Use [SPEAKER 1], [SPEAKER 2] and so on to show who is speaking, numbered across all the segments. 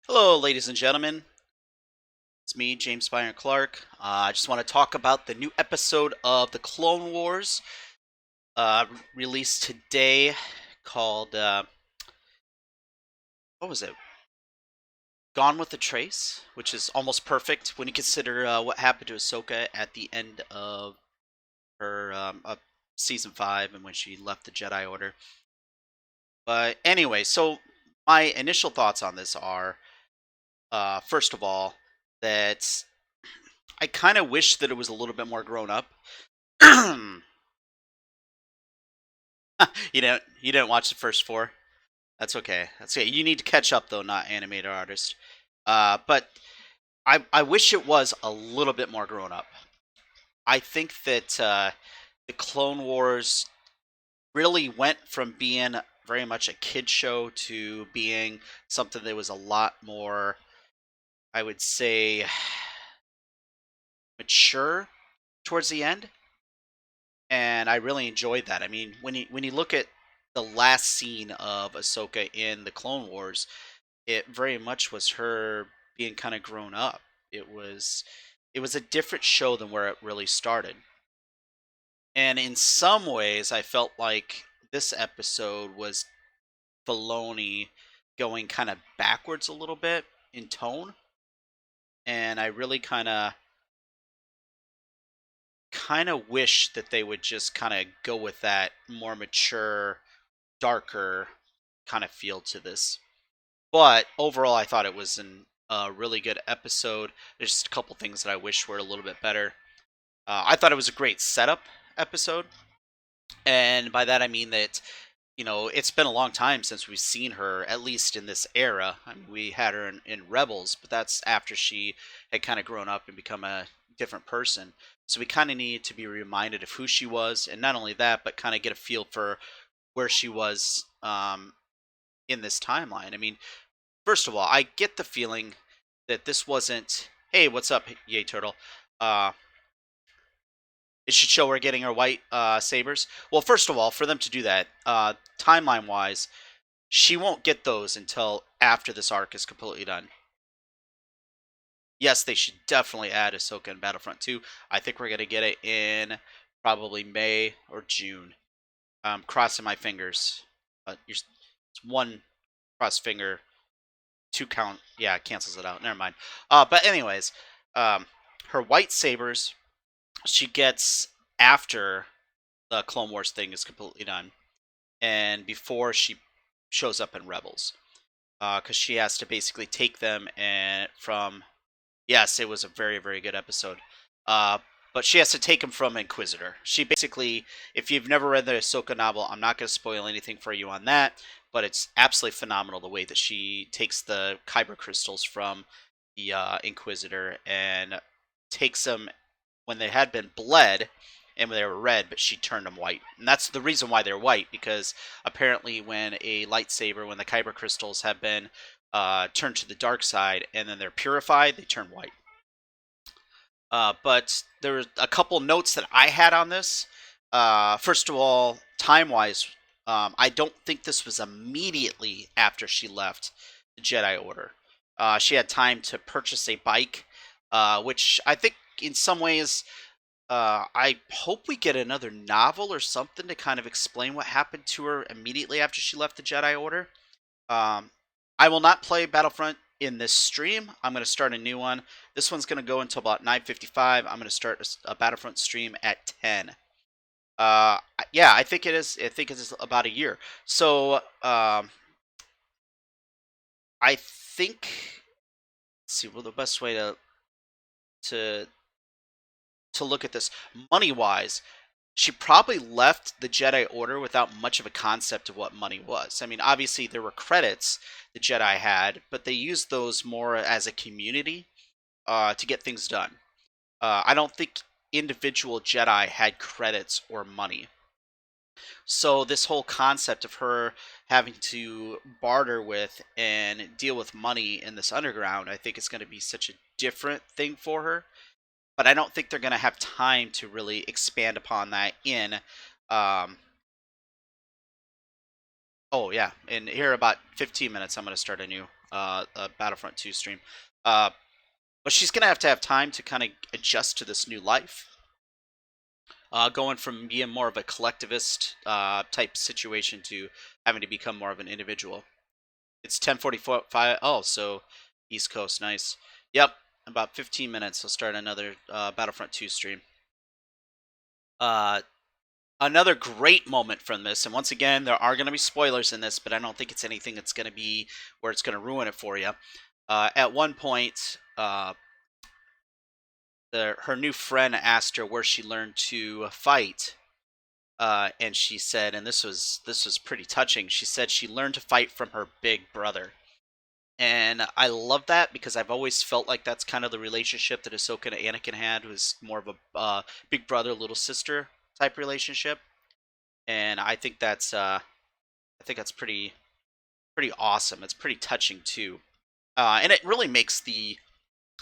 [SPEAKER 1] Hello, ladies and gentlemen. It's me, James Byron Clark. I just want to talk about the new episode of the Clone Wars released today called, what was it? Gone with the Trace, which is almost perfect when you consider what happened to Ahsoka at the end of her season 5 and when she left the Jedi Order. But anyway, so my initial thoughts on this are first of all, that I kind of wish that it was a little bit more grown up. You didn't watch the first four. That's okay. That's okay. You need to catch up though, not animator artist. But I wish it was a little bit more grown up. I think that the Clone Wars really went from being very much a kid show to being something that was a lot more, I would say, mature towards the end, and I really enjoyed that. I mean, when you look at the last scene of Ahsoka in the Clone Wars, it very much was her being kind of grown up. It was a different show than where it really started. And in some ways I felt like this episode was Filoni going kind of backwards a little bit in tone, and I really kind of wish that they would just kind of go with that more mature, darker kind of feel to this. But overall, I thought it was a really good episode. There's just a couple things that I wish were a little bit better. I thought it was a great setup episode, and by that I mean that it's been a long time since we've seen her, at least in this era. I mean, we had her in Rebels, but that's after she had kind of grown up and become a different person. So we kind of needed to be reminded of who she was, and not only that, but kind of get a feel for where she was in this timeline. I mean, first of all, I get the feeling that this wasn't, hey, what's up, Yay Turtle? Uh, it should show we're getting our white sabers. Well, first of all, for them to do that, timeline wise, she won't get those until after this arc is completely done. Yes, they should definitely add Ahsoka in Battlefront 2. I think we're gonna get it in probably May or June. Crossing my fingers. It's one cross finger, two count. Yeah, it cancels it out. Never mind. But anyways, um, her white sabers she gets after the Clone Wars thing is completely done, and before she shows up in Rebels, because she has to basically take them and from. Yes, it was a very very good episode. Uh, but she has to take them from Inquisitor. She basically, if you've never read the Ahsoka novel, I'm not going to spoil anything for you on that, but it's absolutely phenomenal the way that she takes the kyber crystals from the Inquisitor and takes them when they had been bled and they were red, but she turned them white. And that's the reason why they're white, because apparently when a lightsaber, when the kyber crystals have been turned to the dark side and then they're purified, they turn white. But there were a couple notes that I had on this. First of all, time wise, I don't think this was immediately after she left the Jedi Order. She had time to purchase a bike, which I think in some ways I hope we get another novel or something to kind of explain what happened to her immediately after she left the Jedi Order. Um, I will not play Battlefront in this stream. I'm going to start a new one. This one's going to go until about 9:55. I'm going to start a Battlefront stream at 10. Yeah, I think it is. I think it is about a year. So I think. Let's see. Well, the best way to to look at this money wise, she probably left the Jedi Order without much of a concept of what money was. I mean, obviously there were credits the Jedi had, but they used those more as a community to get things done. I don't think individual Jedi had credits or money. So this whole concept of her having to barter with and deal with money in this underground, I think is going to be such a different thing for her, but I don't think they're going to have time to really expand upon that in. Um, oh yeah, in here about 15 minutes, I'm going to start a new Battlefront 2 stream. Uh, but she's gonna have to have time to kind of adjust to this new life. Going from being more of a collectivist type situation to having to become more of an individual. It's 10:45. Oh, so East Coast, nice. Yep, about 15 minutes. I'll start another Battlefront 2 stream. Uh, Another great moment from this, and once again, there are going to be spoilers in this, but I don't think it's anything that's going to be where it's going to ruin it for you. At one point, her new friend asked her where she learned to fight, and she said, and this was pretty touching. She said she learned to fight from her big brother, and I love that because I've always felt like that's kind of the relationship that Ahsoka and Anakin had, was more of a big brother little sister type relationship, and I think that's pretty awesome. It's pretty touching too, and it really makes the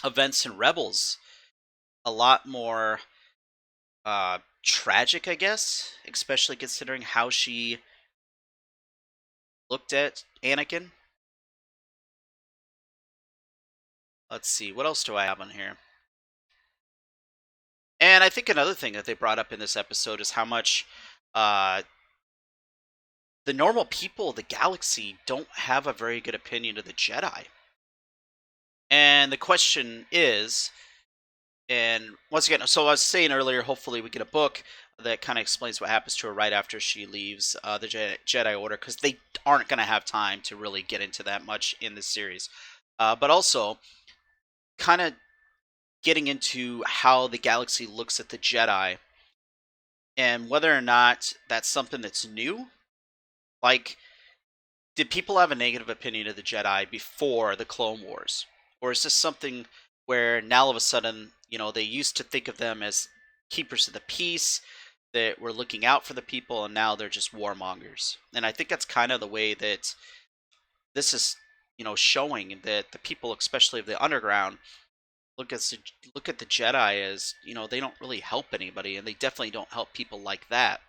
[SPEAKER 1] events in Rebels a lot more tragic, I guess, especially considering how she looked at Anakin. Let's see, what else do I have on here? And I think another thing that they brought up in this episode is how much uh, the normal people of the galaxy don't have a very good opinion of the Jedi. And the question is, and once again, so I was saying earlier, hopefully we get a book that kind of explains what happens to her right after she leaves the Jedi Order, because they aren't going to have time to really get into that much in this series. But also, kind of getting into how the galaxy looks at the Jedi and whether or not that's something that's new. Like, did people have a negative opinion of the Jedi before the Clone Wars? Or is this something where now all of a sudden, they used to think of them as keepers of the peace, that were looking out for the people, and now they're just warmongers? And I think that's kind of the way that this is, showing that the people, especially of the underground, look at the Jedi as, they don't really help anybody, and they definitely don't help people like that.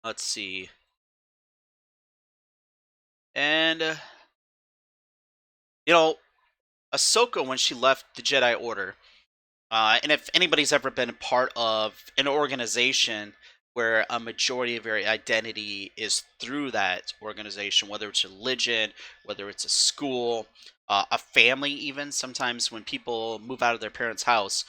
[SPEAKER 1] Let's see. And you know, Ahsoka, when she left the Jedi Order, and if anybody's ever been a part of an organization where a majority of your identity is through that organization, whether it's religion, whether it's a school, a family, even sometimes when people move out of their parents' house,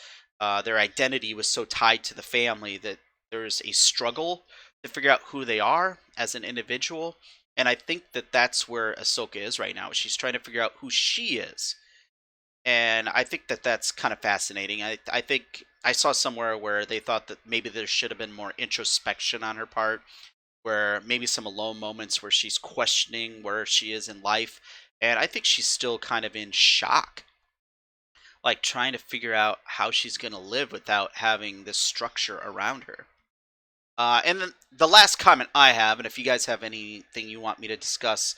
[SPEAKER 1] their identity was so tied to the family that there's a struggle to figure out who they are as an individual. And I think that that's where Ahsoka is right now. She's trying to figure out who she is, and I think that that's kind of fascinating. I think I saw somewhere where they thought that maybe there should have been more introspection on her part, where maybe some alone moments where she's questioning where she is in life, and I think she's still kind of in shock, like trying to figure out how she's going to live without having this structure around her. And then the last comment I have, and if you guys have anything you want me to discuss,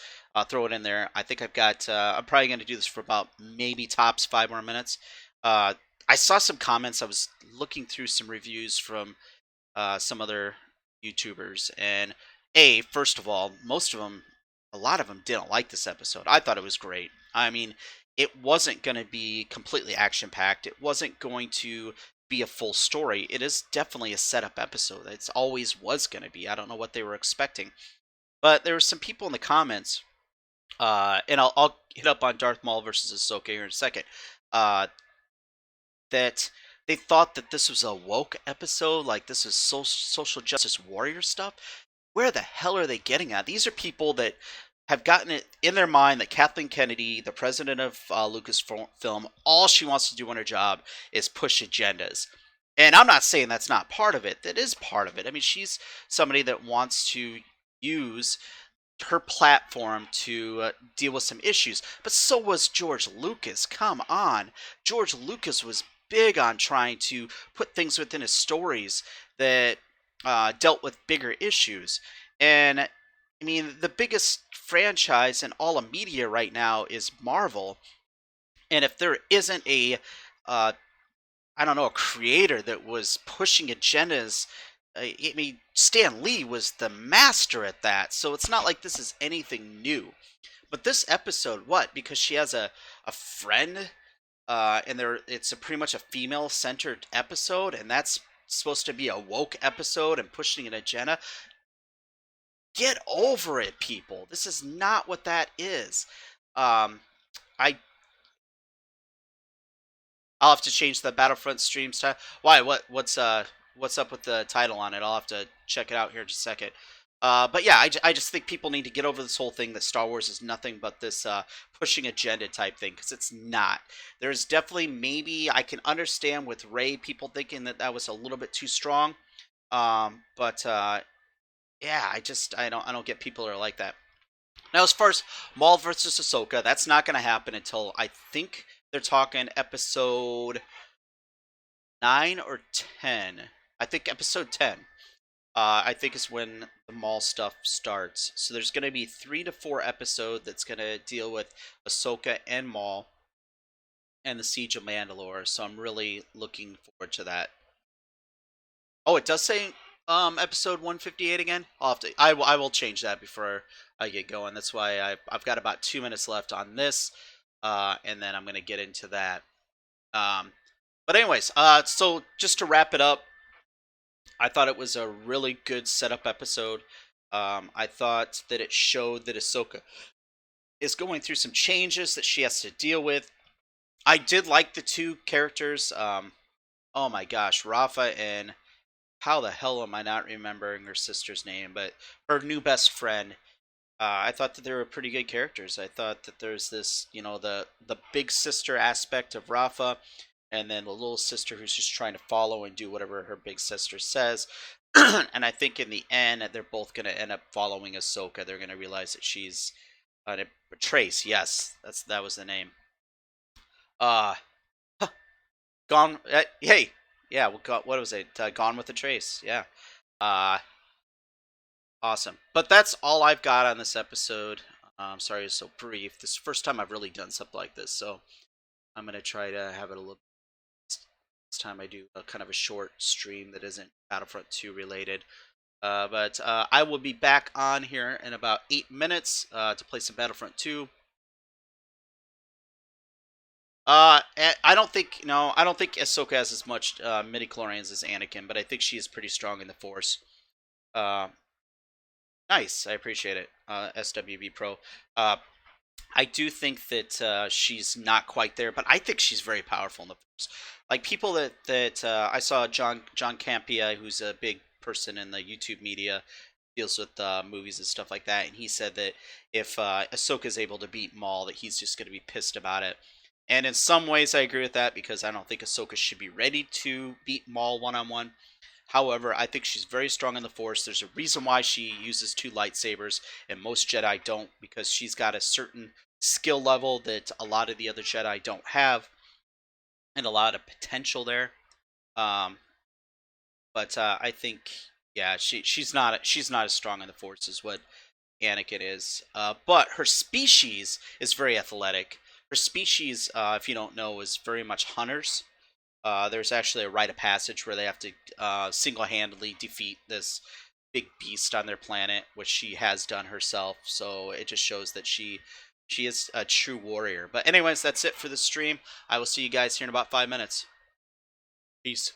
[SPEAKER 1] throw it in there. I think I've got. I'm probably going to do this for about maybe tops 5 more minutes. Uh, I saw some comments. I was looking through some reviews from some other YouTubers, and first of all, most of them, a lot of them didn't like this episode. I thought it was great. I mean, it wasn't going to be completely action packed. It wasn't going to be a full story. It is definitely a setup episode. It's always was going to be. I don't know what they were expecting, but there were some people in the comments, and I'll hit up on Darth Maul versus Ahsoka here in a second, uh, that they thought that this was a woke episode, like this is social justice warrior stuff. Where the hell are they getting at? These are people that have gotten it in their mind that Kathleen Kennedy, the president of Lucasfilm, all she wants to do on her job is push agendas. And I'm not saying that's not part of it. That is part of it. I mean, she's somebody that wants to use her platform to deal with some issues. But so was George Lucas. Come on. George Lucas was big on trying to put things within his stories that dealt with bigger issues. And I mean, the biggest franchise in all of media right now is Marvel. And if there isn't uh, I don't know, a creator that was pushing agendas. I mean, Stan Lee was the master at that, so it's not like this is anything new. But this episode, what? Because she has a friend, and it's a pretty much a female centered episode, and that's supposed to be a woke episode and pushing an agenda. Get over it, people. This is not what that is. Um, I I'll have to change the Battlefront streams time. Why? What's up with the title on it? I'll have to check it out here in just a second. But yeah, I just think people need to get over this whole thing that Star Wars is nothing but this pushing agenda type thing, because it's not. There's definitely, maybe I can understand with Rey people thinking that that was a little bit too strong. But yeah, I don't get people who are like that. Now, as far as Maul versus Ahsoka, that's not going to happen until, I think they're talking episode 9 or 10. I think episode 10. I think is when the Maul stuff starts. So there's going to be 3 to 4 episodes that's going to deal with Ahsoka and Maul and the Siege of Mandalore. So I'm really looking forward to that. Oh, it does say episode 158 again. I will change that before I get going. That's why I've got about 2 minutes left on this, and then I'm gonna get into that. Um, but anyways, so just to wrap it up, I thought it was a really good setup episode. I thought that it showed that Ahsoka is going through some changes that she has to deal with. I did like the two characters. Oh my gosh, Rafa and, how the hell am I not remembering her sister's name? But her new best friend. I thought that they were pretty good characters. I thought that there's this, the big sister aspect of Rafa, and then the little sister who's just trying to follow and do whatever her big sister says. And I think in the end, they're both going to end up following Ahsoka. They're going to realize that she's Trace. Yes, that was the name. Uh, gone. Hey, yeah. What was it? Gone with the Trace. Yeah. Uh, Awesome. But that's all I've got on this episode. Sorry it's so brief. This is the first time I've really done something like this, so I'm going to try to have it a little. This time I do a kind of a short stream that isn't Battlefront 2 related. But I will be back on here in about 8 minutes to play some Battlefront 2. I don't think, no, I don't think Ahsoka has as much midi-chlorians as Anakin, but I think she is pretty strong in the Force. Uh, Nice, I appreciate it, SWB Pro. Uh, I do think that she's not quite there, but I think she's very powerful in the Force. Like people that I saw John Campia, who's a big person in the YouTube media, deals with movies and stuff like that, and he said that if Ahsoka's able to beat Maul, that he's just going to be pissed about it. And in some ways, I agree with that, because I don't think Ahsoka should be ready to beat Maul one-on-one. However, I think she's very strong in the Force. There's a reason why she uses 2 lightsabers, and most Jedi don't, because she's got a certain skill level that a lot of the other Jedi don't have, and a lot of potential there. Um, but I think, yeah, she's not as strong in the Force as what Anakin is. But her species is very athletic. Her species, if you don't know, is very much hunters. There's actually a rite of passage where they have to single-handedly defeat this big beast on their planet, which she has done herself. So it just shows that she is a true warrior. But anyways, that's it for the stream. I will see you guys here in about 5 minutes. Peace.